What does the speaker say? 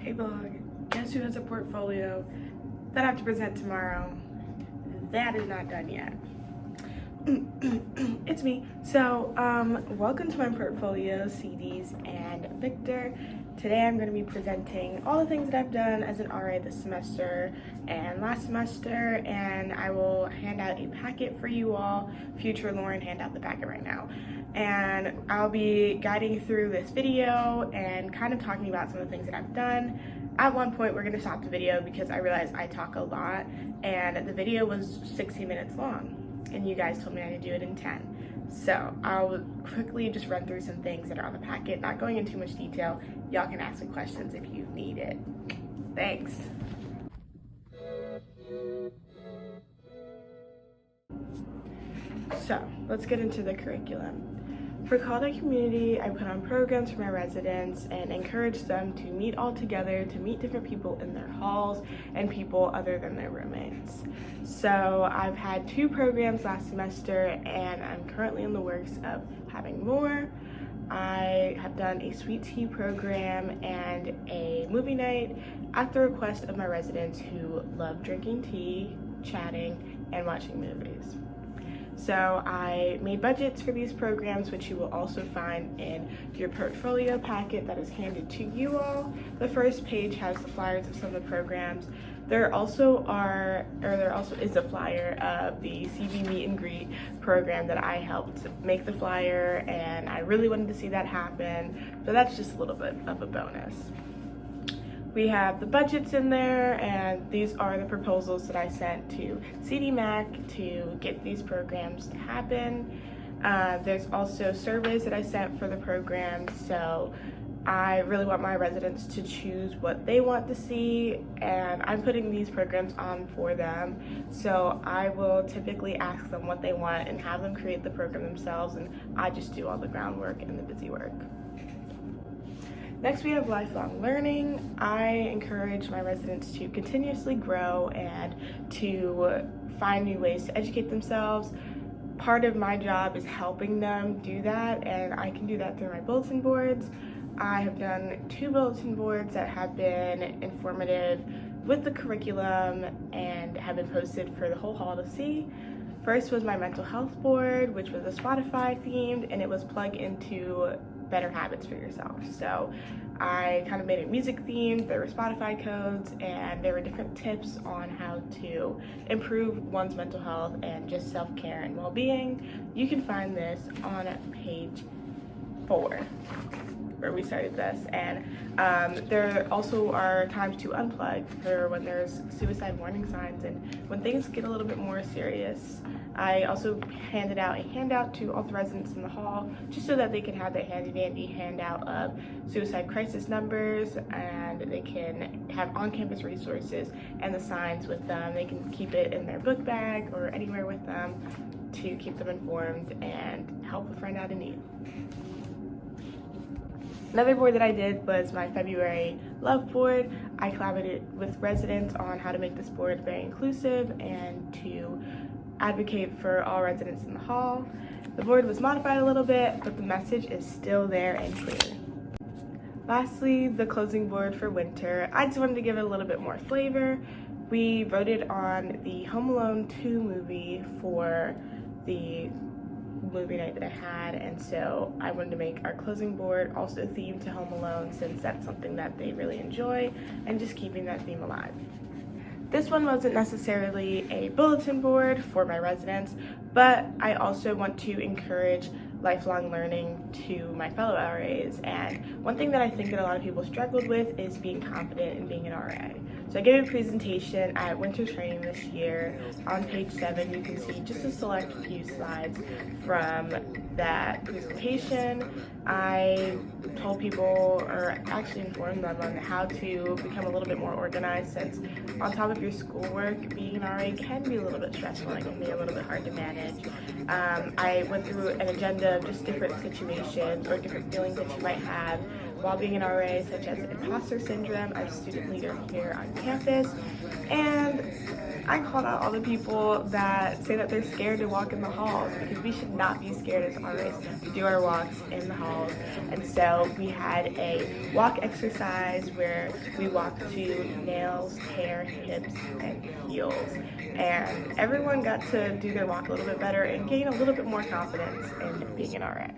Hey vlog, guess who has a portfolio that I have to present tomorrow? That is not done yet. It's me. So, welcome to my portfolio, CDs and Victor. Today I'm going to be presenting all the things that I've done as an RA this semester and last semester, and I will hand out a packet for you all. Future Lauren, hand out the packet right now. And I'll be guiding through this video and kind of talking about some of the things that I've done. At one point, we're going to stop the video because I realized I talk a lot, and the video was 60 minutes long, and you guys told me I had to do it in 10. So I'll quickly just run through some things that are on the packet, not going into too much detail. Y'all can ask me questions if you need it. Thanks. So let's get into the curriculum. For Call to Community, I put on programs for my residents and encourage them to meet all together, to meet different people in their halls and people other than their roommates. So I've had 2 programs last semester, and I'm currently in the works of having more. I have done a sweet tea program and a movie night at the request of my residents who love drinking tea, chatting, and watching movies. So I made budgets for these programs, which you will also find in your portfolio packet that is handed to you all. The first page has the flyers of some of the programs. There also is a flyer of the CV meet and greet program that I helped make the flyer, and I really wanted to see that happen. So that's just a little bit of a bonus. We have the budgets in there, and these are the proposals that I sent to CDMAC to get these programs to happen. There's also surveys that I sent for the programs, so I really want my residents to choose what they want to see, and I'm putting these programs on for them. So I will typically ask them what they want and have them create the program themselves, and I just do all the groundwork and the busy work. Next, we have lifelong learning. I encourage my residents to continuously grow and to find new ways to educate themselves. Part of my job is helping them do that, and I can do that through my bulletin boards. I have done 2 bulletin boards that have been informative with the curriculum and have been posted for the whole hall to see. First was my mental health board, which was a Spotify themed, and it was plug into better habits for yourself. So I kind of made it music themed. There were Spotify codes, and there were different tips on how to improve one's mental health and just self-care and well-being. You can find this on page 4 where we started this, and there also are times to unplug for when there's suicide warning signs and when things get a little bit more serious. I also handed out a handout to all the residents in the hall just so that they can have that handy-dandy handout of suicide crisis numbers, and they can have on-campus resources and the signs with them. They can keep it in their book bag or anywhere with them to keep them informed and help a friend out in need. Another board that I did was my February love board. I collaborated with residents on how to make this board very inclusive and to advocate for all residents in the hall. The board was modified a little bit, but the message is still there and clear. Lastly, the closing board for winter. I just wanted to give it a little bit more flavor. We voted on the Home Alone 2 movie for the movie night that I had, and so I wanted to make our closing board also themed to Home Alone, since that's something that they really enjoy, and just keeping that theme alive. This one wasn't necessarily a bulletin board for my residents, but I also want to encourage lifelong learning to my fellow RAs, and one thing that I think that a lot of people struggled with is being confident in being an RA. So I gave a presentation at winter training this year. On page 7 you can see just a select few slides from that presentation. I told people, or actually informed them, on how to become a little bit more organized, since on top of your schoolwork, being an RA can be a little bit stressful and can be a little bit hard to manage. I went through an agenda of just different situations or different feelings that you might have while being an RA, such as imposter syndrome. I'm student leader here on campus, and I called out all the people that say that they're scared to walk in the halls, because we should not be scared as RAs to do our walks in the halls. And so we had a walk exercise where we walked to nails, hair, hips, and heels. And everyone got to do their walk a little bit better and gain a little bit more confidence in being an RA.